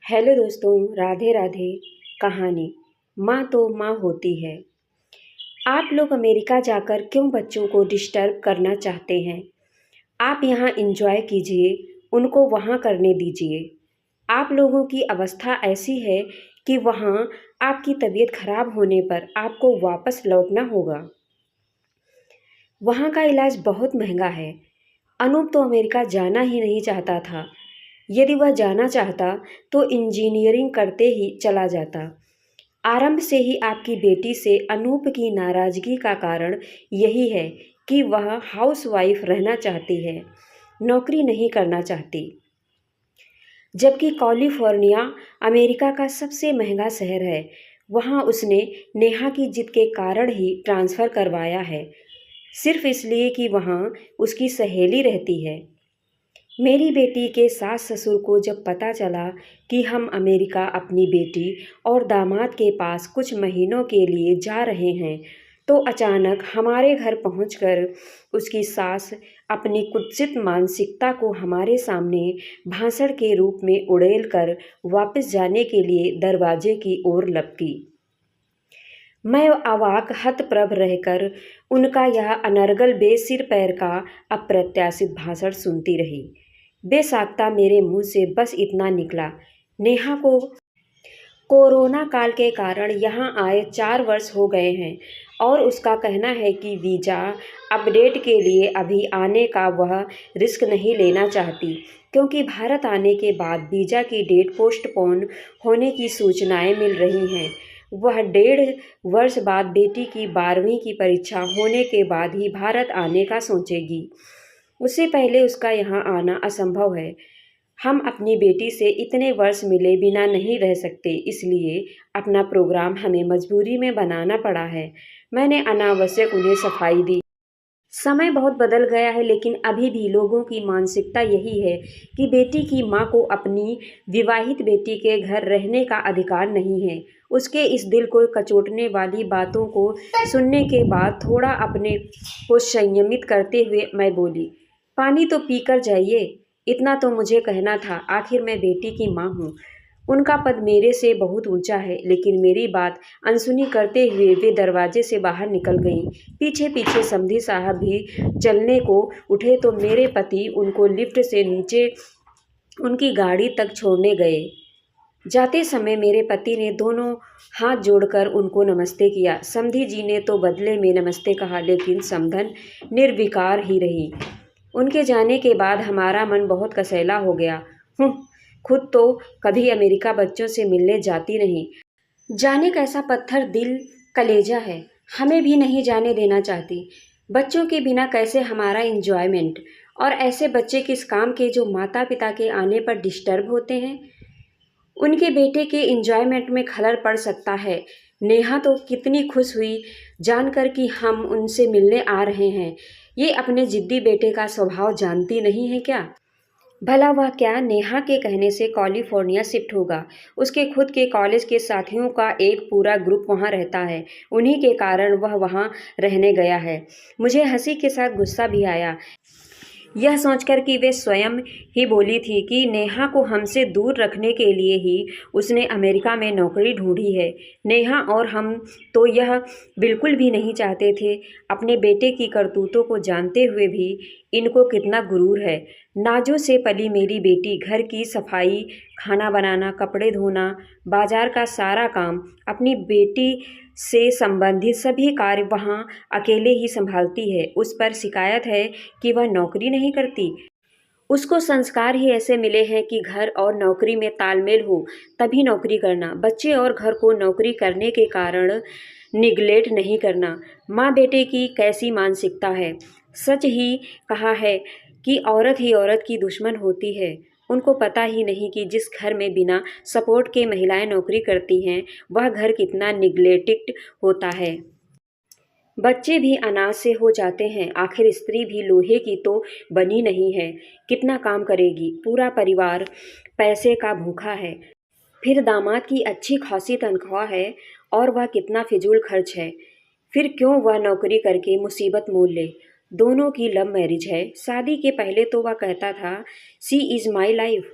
Hello दोस्तों, राधे राधे। कहानी माँ तो माँ होती है। आप लोग अमेरिका जाकर क्यों बच्चों को डिस्टर्ब करना चाहते हैं? आप यहाँ एंजॉय कीजिए, उनको वहाँ करने दीजिए। आप लोगों की अवस्था ऐसी है कि वहाँ आपकी तबीयत खराब होने पर आपको वापस लौटना होगा। वहाँ का इलाज बहुत महंगा है। अनूप तो अमेरिका जाना ही नहीं चाहता था। यदि वह जाना चाहता तो इंजीनियरिंग करते ही चला जाता। आरंभ से ही आपकी बेटी से अनूप की नाराज़गी का कारण यही है कि वह हाउसवाइफ रहना चाहती है, नौकरी नहीं करना चाहती। जबकि कैलिफोर्निया अमेरिका का सबसे महंगा शहर है, वहाँ उसने नेहा की जिद के कारण ही ट्रांसफ़र करवाया है, सिर्फ इसलिए कि वहाँ उसकी सहेली रहती है। मेरी बेटी के सास ससुर को जब पता चला कि हम अमेरिका अपनी बेटी और दामाद के पास कुछ महीनों के लिए जा रहे हैं, तो अचानक हमारे घर पहुंचकर उसकी सास अपनी कुत्सित मानसिकता को हमारे सामने भाषण के रूप में उड़ेल कर वापस जाने के लिए दरवाजे की ओर लपकी। मैं अवाक हतप्रभ रहकर उनका यह अनर्गल बेसिर पैर का अप्रत्याशित भाषण सुनती रही। बेसाख्ता मेरे मुंह से बस इतना निकला, नेहा को कोरोना काल के कारण यहाँ आए 4 वर्ष हो गए हैं और उसका कहना है कि वीज़ा अपडेट के लिए अभी आने का वह रिस्क नहीं लेना चाहती, क्योंकि भारत आने के बाद वीज़ा की डेट पोस्टपोन होने की सूचनाएं मिल रही हैं। वह 1.5 वर्ष बाद बेटी की 12वीं की परीक्षा होने के बाद ही भारत आने का सोचेगी। उससे पहले उसका यहाँ आना असंभव है। हम अपनी बेटी से इतने वर्ष मिले बिना नहीं रह सकते, इसलिए अपना प्रोग्राम हमें मजबूरी में बनाना पड़ा है। मैंने अनावश्यक उन्हें सफाई दी। समय बहुत बदल गया है, लेकिन अभी भी लोगों की मानसिकता यही है कि बेटी की माँ को अपनी विवाहित बेटी के घर रहने का अधिकार नहीं है। उसके इस दिल को कचोटने वाली बातों को सुनने के बाद थोड़ा अपने को संयमित करते हुए मैं बोली, पानी तो पीकर जाइए। इतना तो मुझे कहना था, आखिर मैं बेटी की माँ हूँ। उनका पद मेरे से बहुत ऊंचा है, लेकिन मेरी बात अनसुनी करते हुए वे दरवाजे से बाहर निकल गईं। पीछे पीछे समधी साहब भी चलने को उठे तो मेरे पति उनको लिफ्ट से नीचे उनकी गाड़ी तक छोड़ने गए। जाते समय मेरे पति ने दोनों हाथ जोड़कर उनको नमस्ते किया। समधी जी ने तो बदले में नमस्ते कहा, लेकिन समधन निर्विकार ही रही। उनके जाने के बाद हमारा मन बहुत कसैला हो गया। खुद तो कभी अमेरिका बच्चों से मिलने जाती नहीं। जाने कैसा पत्थर दिल कलेजा है, हमें भी नहीं जाने देना चाहती। बच्चों के बिना कैसे हमारा एंजॉयमेंट, और ऐसे बच्चे किस काम के जो माता पिता के आने पर डिस्टर्ब होते हैं। उनके बेटे के एंजॉयमेंट में खलल पड़ सकता है। नेहा तो कितनी खुश हुई जानकर कि हम उनसे मिलने आ रहे हैं। ये अपने जिद्दी बेटे का स्वभाव जानती नहीं है क्या? भला वह क्या नेहा के कहने से कैलिफोर्निया शिफ्ट होगा? उसके खुद के कॉलेज के साथियों का एक पूरा ग्रुप वहाँ रहता है, उन्हीं के कारण वह वहाँ रहने गया है। मुझे हंसी के साथ गुस्सा भी आया, यह सोचकर कि वे स्वयं ही बोली थी कि नेहा को हमसे दूर रखने के लिए ही उसने अमेरिका में नौकरी ढूंढी है। नेहा और हम तो यह बिल्कुल भी नहीं चाहते थे। अपने बेटे की करतूतों को जानते हुए भी इनको कितना गुरूर है। नाजों से पली मेरी बेटी घर की सफाई, खाना बनाना, कपड़े धोना, बाजार का सारा काम, अपनी बेटी से संबंधित सभी कार्य वहाँ अकेले ही संभालती है। उस पर शिकायत है कि वह नौकरी नहीं करती। उसको संस्कार ही ऐसे मिले हैं कि घर और नौकरी में तालमेल हो तभी नौकरी करना, बच्चे और घर को नौकरी करने के कारण निगलेक्ट नहीं करना। माँ बेटे की कैसी मानसिकता है। सच ही कहा है कि औरत ही औरत की दुश्मन होती है। उनको पता ही नहीं कि जिस घर में बिना सपोर्ट के महिलाएं नौकरी करती हैं, वह घर कितना निगलेक्टेड होता है। बच्चे भी अनाज से हो जाते हैं, आखिर स्त्री भी लोहे की तो बनी नहीं है। कितना काम करेगी, पूरा परिवार पैसे का भूखा है। फिर दामाद की अच्छी खासी तनख्वाह है और वह कितना फिजूल खर्च है। फिर क्यों वह नौकरी करके मुसीबत मोल ले। दोनों की लव मैरिज है। शादी के पहले तो वह कहता था सी इज़ माई लाइफ।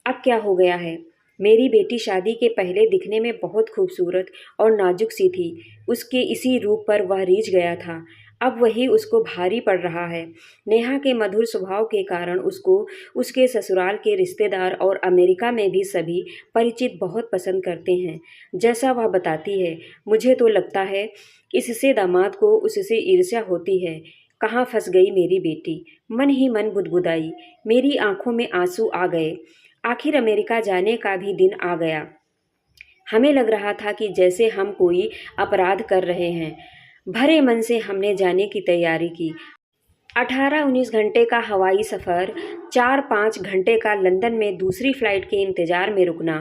अब क्या हो गया है? मेरी बेटी शादी के पहले दिखने में बहुत खूबसूरत और नाजुक सी थी। उसके इसी रूप पर वह रीझ गया था। अब वही उसको भारी पड़ रहा है। नेहा के मधुर स्वभाव के कारण उसको उसके ससुराल के रिश्तेदार और अमेरिका में भी सभी परिचित बहुत पसंद करते हैं, जैसा वह बताती है। मुझे तो लगता है इससे दामाद को उससे ईर्ष्या होती है। कहाँ फंस गई मेरी बेटी, मन ही मन बुदबुदाई। मेरी आंखों में आंसू आ गए। आखिर अमेरिका जाने का भी दिन आ गया। हमें लग रहा था कि जैसे हम कोई अपराध कर रहे हैं। भरे मन से हमने जाने की तैयारी की। 18-19 घंटे का हवाई सफ़र, 4-5 घंटे का लंदन में दूसरी फ़्लाइट के इंतज़ार में रुकना,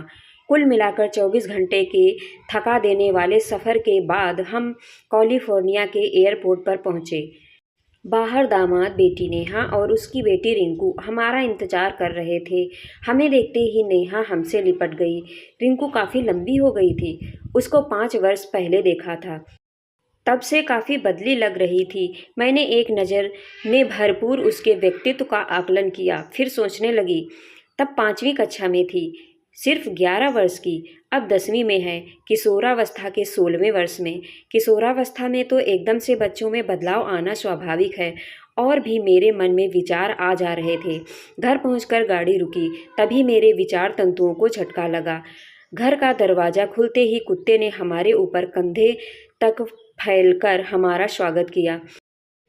कुल मिलाकर 24 घंटे के थका देने वाले सफ़र के बाद हम कैलिफोर्निया के एयरपोर्ट पर पहुँचे। बाहर दामाद, बेटी नेहा और उसकी बेटी रिंकू हमारा इंतज़ार कर रहे थे। हमें देखते ही नेहा हमसे लिपट गई। रिंकू काफ़ी लंबी हो गई थी। उसको 5 वर्ष पहले देखा था। तब से काफ़ी बदली लग रही थी। मैंने एक नज़र में भरपूर उसके व्यक्तित्व का आकलन किया, फिर सोचने लगी। तब 5वीं कक्षा में थी, सिर्फ 11 वर्ष की। अब 10वीं में है, किशोरावस्था के 16वें वर्ष में। किशोरावस्था में तो एकदम से बच्चों में बदलाव आना स्वाभाविक है। और भी मेरे मन में विचार आ जा रहे थे। घर पहुंचकर गाड़ी रुकी, तभी मेरे विचार तंतुओं को झटका लगा। घर का दरवाज़ा खुलते ही कुत्ते ने हमारे ऊपर कंधे तक फैलकर हमारा स्वागत किया।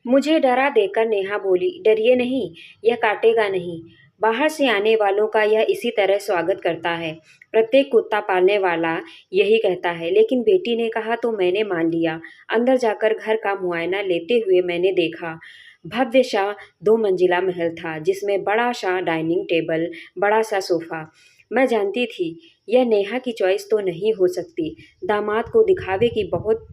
मुझे डरा देखकर नेहा बोली, डरिए नहीं, यह काटेगा नहीं। बाहर से आने वालों का यह इसी तरह स्वागत करता है। प्रत्येक कुत्ता पालने वाला यही कहता है। लेकिन बेटी ने कहा तो मैंने मान लिया। अंदर जाकर घर का मुआयना लेते हुए मैंने देखा, भव्य सा 2 मंजिला महल था, जिसमें बड़ा सा डाइनिंग टेबल, बड़ा सा सोफा। मैं जानती थी यह नेहा की चॉइस तो नहीं हो सकती। दामाद को दिखावे की बहुत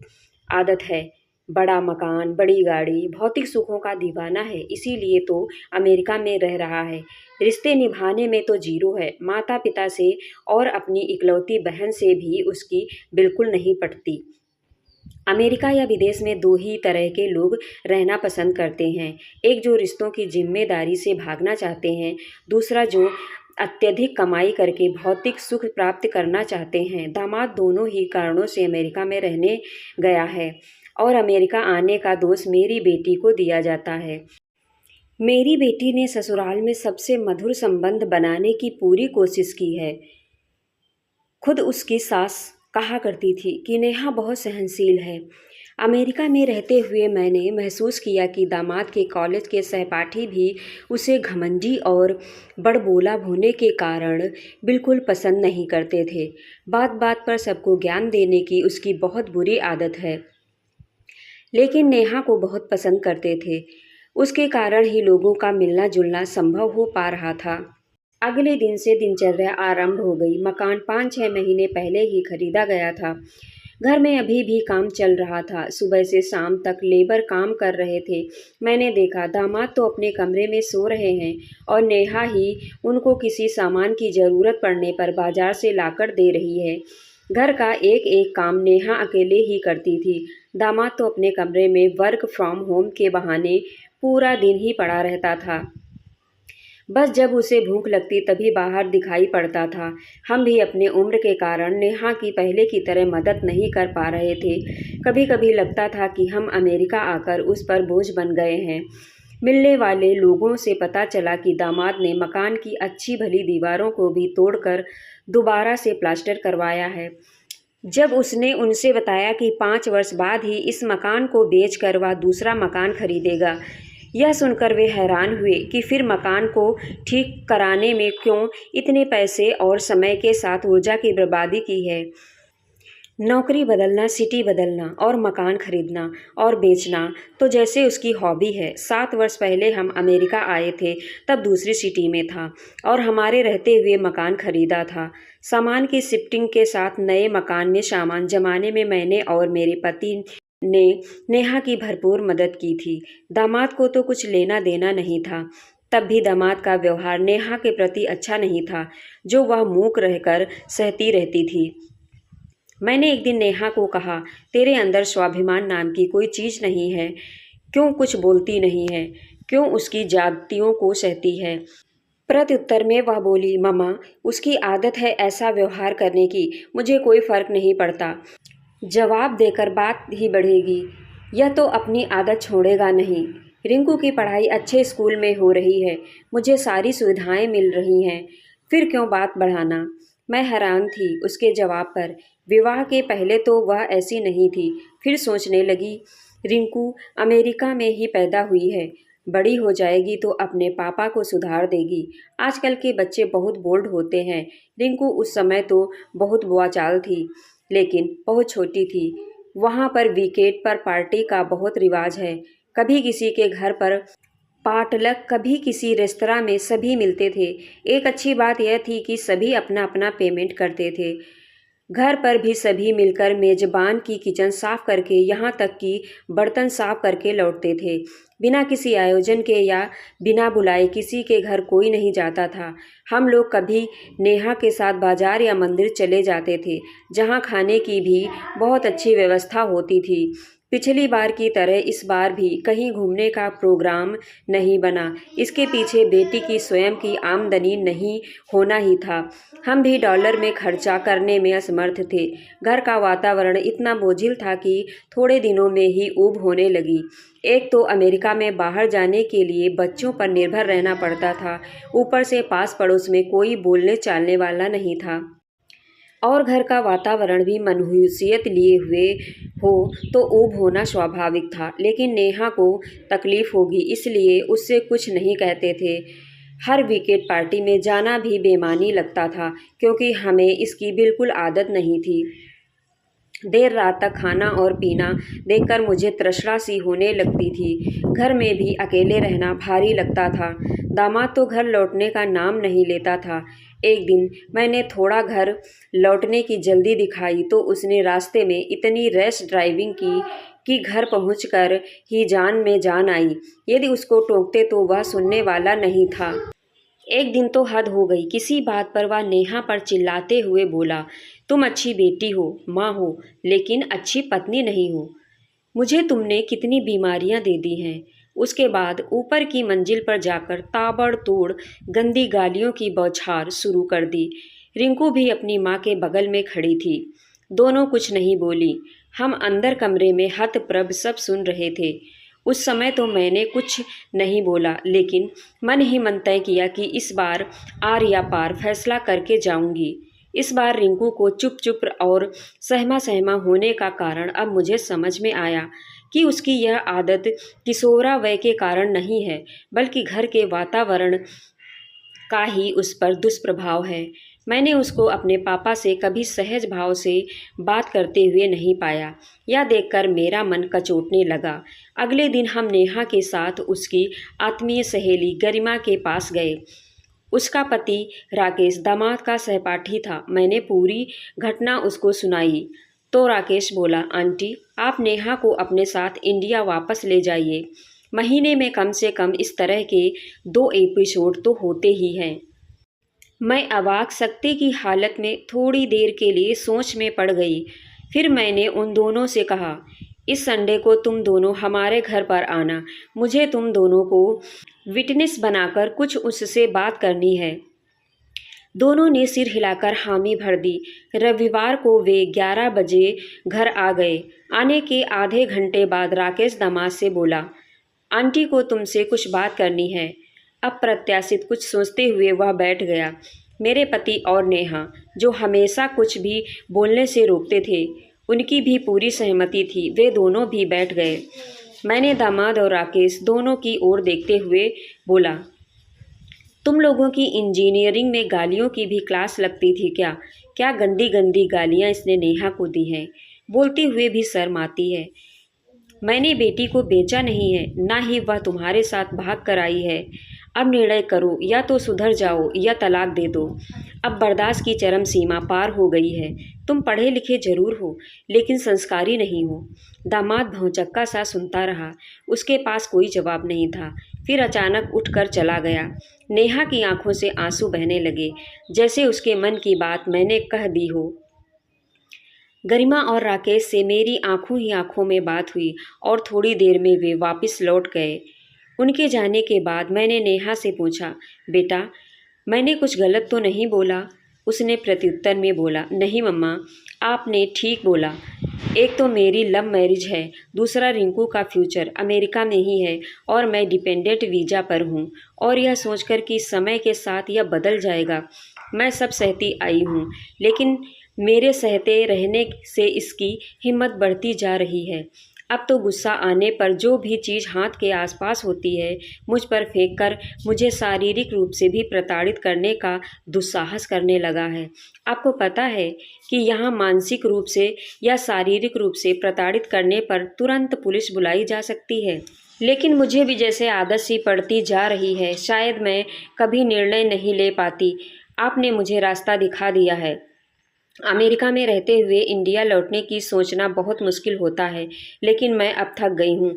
आदत है। बड़ा मकान, बड़ी गाड़ी, भौतिक सुखों का दीवाना है, इसीलिए तो अमेरिका में रह रहा है। रिश्ते निभाने में तो जीरो है। माता पिता से और अपनी इकलौती बहन से भी उसकी बिल्कुल नहीं पटती। अमेरिका या विदेश में 2 ही तरह के लोग रहना पसंद करते हैं। एक जो रिश्तों की जिम्मेदारी से भागना चाहते हैं, दूसरा जो अत्यधिक कमाई करके भौतिक सुख प्राप्त करना चाहते हैं। दामाद दोनों ही कारणों से अमेरिका में रहने गया है और अमेरिका आने का दोष मेरी बेटी को दिया जाता है। मेरी बेटी ने ससुराल में सबसे मधुर संबंध बनाने की पूरी कोशिश की है। खुद उसकी सास कहा करती थी कि नेहा बहुत सहनशील है। अमेरिका में रहते हुए मैंने महसूस किया कि दामाद के कॉलेज के सहपाठी भी उसे घमंडी और बड़बोला होने के कारण बिल्कुल पसंद नहीं करते थे। बात बात पर सबको ज्ञान देने की उसकी बहुत बुरी आदत है। लेकिन नेहा को बहुत पसंद करते थे। उसके कारण ही लोगों का मिलना जुलना संभव हो पा रहा था। अगले दिन से दिनचर्या आरंभ हो गई। मकान 5-6 महीने पहले ही खरीदा गया था। घर में अभी भी काम चल रहा था। सुबह से शाम तक लेबर काम कर रहे थे। मैंने देखा दामाद तो अपने कमरे में सो रहे हैं और नेहा ही उनको किसी सामान की ज़रूरत पड़ने पर बाजार से लाकर दे रही है। घर का एक एक काम नेहा अकेले ही करती थी। दामाद तो अपने कमरे में वर्क फ्रॉम होम के बहाने पूरा दिन ही पड़ा रहता था। बस जब उसे भूख लगती तभी बाहर दिखाई पड़ता था। हम भी अपने उम्र के कारण नेहा की पहले की तरह मदद नहीं कर पा रहे थे। कभी कभी लगता था कि हम अमेरिका आकर उस पर बोझ बन गए हैं। मिलने वाले लोगों से पता चला कि दामाद ने मकान की अच्छी भली दीवारों को भी तोड़कर दोबारा से प्लास्टर करवाया है। जब उसने उनसे बताया कि 5 वर्ष बाद ही इस मकान को बेचकर वह दूसरा मकान खरीदेगा, यह सुनकर वे हैरान हुए कि फिर मकान को ठीक कराने में क्यों इतने पैसे और समय के साथ ऊर्जा की बर्बादी की है। नौकरी बदलना, सिटी बदलना और मकान खरीदना और बेचना तो जैसे उसकी हॉबी है। 7 वर्ष पहले हम अमेरिका आए थे, तब दूसरी सिटी में था और हमारे रहते हुए मकान खरीदा था। सामान की शिफ्टिंग के साथ नए मकान में सामान जमाने में मैंने और मेरे पति ने नेहा की भरपूर मदद की थी। दामाद को तो कुछ लेना देना नहीं था। तब भी दामाद का व्यवहार नेहा के प्रति अच्छा नहीं था, जो वह मूक रहकर सहती रहती थी। मैंने एक दिन नेहा को कहा, तेरे अंदर स्वाभिमान नाम की कोई चीज़ नहीं है, क्यों कुछ बोलती नहीं है, क्यों उसकी ज्यादतियों को सहती है। प्रत्युत्तर में वह बोली, मम्मा, उसकी आदत है ऐसा व्यवहार करने की, मुझे कोई फर्क नहीं पड़ता। जवाब देकर बात ही बढ़ेगी, यह तो अपनी आदत छोड़ेगा नहीं। रिंकू की पढ़ाई अच्छे स्कूल में हो रही है, मुझे सारी सुविधाएं मिल रही हैं, फिर क्यों बात बढ़ाना। मैं हैरान थी उसके जवाब पर। विवाह के पहले तो वह ऐसी नहीं थी। फिर सोचने लगी, रिंकू अमेरिका में ही पैदा हुई है, बड़ी हो जाएगी तो अपने पापा को सुधार देगी। आजकल के बच्चे बहुत बोल्ड होते हैं। रिंकू उस समय तो बहुत बुआचाल थी, लेकिन बहुत छोटी थी। वहाँ पर वीकेंड पर पार्टी का बहुत रिवाज है। कभी किसी के घर पर पाटलक, कभी किसी रेस्तरां में सभी मिलते थे। एक अच्छी बात यह थी कि सभी अपना अपना पेमेंट करते थे। घर पर भी सभी मिलकर मेजबान की किचन साफ करके, यहाँ तक कि बर्तन साफ करके लौटते थे। बिना किसी आयोजन के या बिना बुलाए किसी के घर कोई नहीं जाता था। हम लोग कभी नेहा के साथ बाजार या मंदिर चले जाते थे, जहाँ खाने की भी बहुत अच्छी व्यवस्था होती थी। पिछली बार की तरह इस बार भी कहीं घूमने का प्रोग्राम नहीं बना। इसके पीछे बेटी की स्वयं की आमदनी नहीं होना ही था। हम भी डॉलर में खर्चा करने में असमर्थ थे। घर का वातावरण इतना बोझिल था कि थोड़े दिनों में ही ऊब होने लगी। एक तो अमेरिका में बाहर जाने के लिए बच्चों पर निर्भर रहना पड़ता था, ऊपर से पास पड़ोस में कोई बोलने चालने वाला नहीं था, और घर का वातावरण भी मनहूसियत लिए हुए हो तो ऊब होना स्वाभाविक था। लेकिन नेहा को तकलीफ होगी, इसलिए उससे कुछ नहीं कहते थे। हर वीकेंड पार्टी में जाना भी बेमानी लगता था, क्योंकि हमें इसकी बिल्कुल आदत नहीं थी। देर रात तक खाना और पीना देखकर मुझे तृष्णा सी होने लगती थी। घर में भी अकेले रहना भारी लगता था। दामाद तो घर लौटने का नाम नहीं लेता था। एक दिन मैंने थोड़ा घर लौटने की जल्दी दिखाई तो उसने रास्ते में इतनी रैश ड्राइविंग की कि घर पहुंचकर ही जान में जान आई। यदि उसको टोकते तो वह सुनने वाला नहीं था। एक दिन तो हद हो गई। किसी बात पर वह नेहा पर चिल्लाते हुए बोला, तुम अच्छी बेटी हो, माँ हो, लेकिन अच्छी पत्नी नहीं हो। मुझे तुमने कितनी बीमारियां दे दी हैं। उसके बाद ऊपर की मंजिल पर जाकर ताबड़तोड़ गंदी गालियों की बौछार शुरू कर दी। रिंकू भी अपनी माँ के बगल में खड़ी थी। दोनों कुछ नहीं बोली। हम अंदर कमरे में हतप्रभ सब सुन रहे थे। उस समय तो मैंने कुछ नहीं बोला, लेकिन मन ही मन तय किया कि इस बार आर या पार फैसला करके जाऊंगी। इस बार रिंकू को चुप चुप और सहमा सहमा होने का कारण अब मुझे समझ में आया कि उसकी यह आदत किशोरावय के कारण नहीं है, बल्कि घर के वातावरण का ही उस पर दुष्प्रभाव है। मैंने उसको अपने पापा से कभी सहज भाव से बात करते हुए नहीं पाया। यह देखकर मेरा मन कचोटने लगा। अगले दिन हम नेहा के साथ उसकी आत्मीय सहेली गरिमा के पास गए। उसका पति राकेश दामाद का सहपाठी था। मैंने पूरी घटना उसको सुनाई तो राकेश बोला, आंटी, आप नेहा को अपने साथ इंडिया वापस ले जाइए। महीने में कम से कम इस तरह के 2 एपिसोड तो होते ही हैं। मैं अवाक सकते की हालत में थोड़ी देर के लिए सोच में पड़ गई। फिर मैंने उन दोनों से कहा, इस संडे को तुम दोनों हमारे घर पर आना। मुझे तुम दोनों को विटनेस बनाकर कुछ उससे बात करनी है। दोनों ने सिर हिलाकर हामी भर दी। रविवार को वे 11 बजे घर आ गए। आने के आधे घंटे बाद राकेश दामाद से बोला, आंटी को तुमसे कुछ बात करनी है। अप्रत्याशित कुछ सोचते हुए वह बैठ गया। मेरे पति और नेहा, जो हमेशा कुछ भी बोलने से रोकते थे, उनकी भी पूरी सहमति थी। वे दोनों भी बैठ गए। मैंने दामाद और राकेश दोनों की ओर देखते हुए बोला, तुम लोगों की इंजीनियरिंग में गालियों की भी क्लास लगती थी क्या? क्या गंदी गंदी गालियाँ इसने नेहा को दी हैं। बोलते हुए भी शर्म आती है। मैंने बेटी को बेचा नहीं है, ना ही वह तुम्हारे साथ भाग कर आई है। अब निर्णय करो, या तो सुधर जाओ या तलाक दे दो। अब बर्दाश्त की चरम सीमा पार हो गई है। तुम पढ़े लिखे जरूर हो, लेकिन संस्कारी नहीं हो। दामाद भौचक्का सा सुनता रहा। उसके पास कोई जवाब नहीं था। फिर अचानक उठकर चला गया। नेहा की आंखों से आंसू बहने लगे, जैसे उसके मन की बात मैंने कह दी हो। गरिमा और राकेश से मेरी आंखों ही आंखों में बात हुई और थोड़ी देर में वे वापस लौट गए। उनके जाने के बाद मैंने नेहा से पूछा, बेटा, मैंने कुछ गलत तो नहीं बोला? उसने प्रत्युत्तर में बोला। नहीं मम्मा, आपने ठीक बोला। एक तो मेरी लव मैरिज है, दूसरा रिंकू का फ्यूचर अमेरिका में ही है और मैं डिपेंडेंट वीज़ा पर हूँ। और यह सोचकर कि समय के साथ यह बदल जाएगा, मैं सब सहती आई हूँ, लेकिन मेरे सहते रहने से इसकी हिम्मत बढ़ती जा रही है। अब तो गुस्सा आने पर जो भी चीज़ हाथ के आसपास होती है मुझ पर फेंक कर मुझे शारीरिक रूप से भी प्रताड़ित करने का दुस्साहस करने लगा है। आपको पता है कि यहाँ मानसिक रूप से या शारीरिक रूप से प्रताड़ित करने पर तुरंत पुलिस बुलाई जा सकती है। लेकिन मुझे भी जैसे आदत सी पड़ती जा रही है, शायद मैं कभी निर्णय नहीं ले पाती। आपने मुझे रास्ता दिखा दिया है। अमेरिका में रहते हुए इंडिया लौटने की सोचना बहुत मुश्किल होता है, लेकिन मैं अब थक गई हूँ।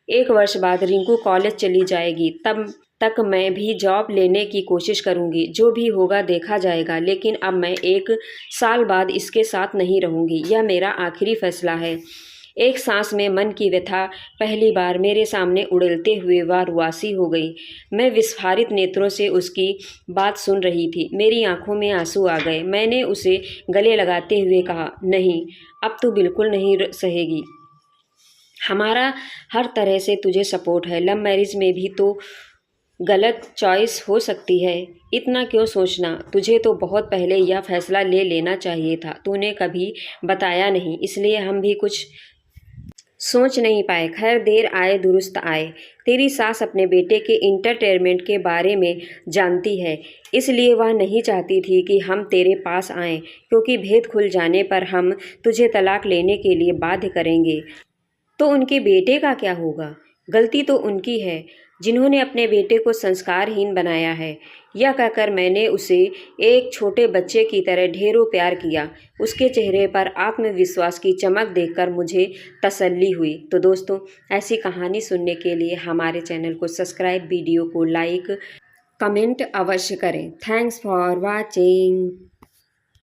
1 वर्ष बाद रिंकू कॉलेज चली जाएगी, तब तक मैं भी जॉब लेने की कोशिश करूँगी। जो भी होगा देखा जाएगा, लेकिन अब मैं 1 साल बाद इसके साथ नहीं रहूँगी। यह मेरा आखिरी फैसला है। एक सांस में मन की व्यथा पहली बार मेरे सामने उड़ेलते हुए वारुआसी हो गई। मैं विस्फारित नेत्रों से उसकी बात सुन रही थी। मेरी आंखों में आंसू आ गए। मैंने उसे गले लगाते हुए कहा, नहीं, अब तू बिल्कुल नहीं सहेगी। हमारा हर तरह से तुझे सपोर्ट है। लव मैरिज में भी तो गलत चॉइस हो सकती है। इतना क्यों सोचना? तुझे तो बहुत पहले यह फैसला ले लेना चाहिए था। तूने कभी बताया नहीं, इसलिए हम भी कुछ सोच नहीं पाए। खैर, देर आए दुरुस्त आए। तेरी सास अपने बेटे के इंटरटेनमेंट के बारे में जानती है, इसलिए वह नहीं चाहती थी कि हम तेरे पास आएं, क्योंकि भेद खुल जाने पर हम तुझे तलाक लेने के लिए बाध्य करेंगे। तो उनके बेटे का क्या होगा? गलती तो उनकी है, जिन्होंने अपने बेटे को संस्कारहीन बनाया है। यह कहकर मैंने उसे एक छोटे बच्चे की तरह ढेरों प्यार किया। उसके चेहरे पर आत्मविश्वास की चमक देखकर मुझे तसल्ली हुई। तो दोस्तों, ऐसी कहानी सुनने के लिए हमारे चैनल को सब्सक्राइब, वीडियो को लाइक, कमेंट अवश्य करें। Thanks for watching.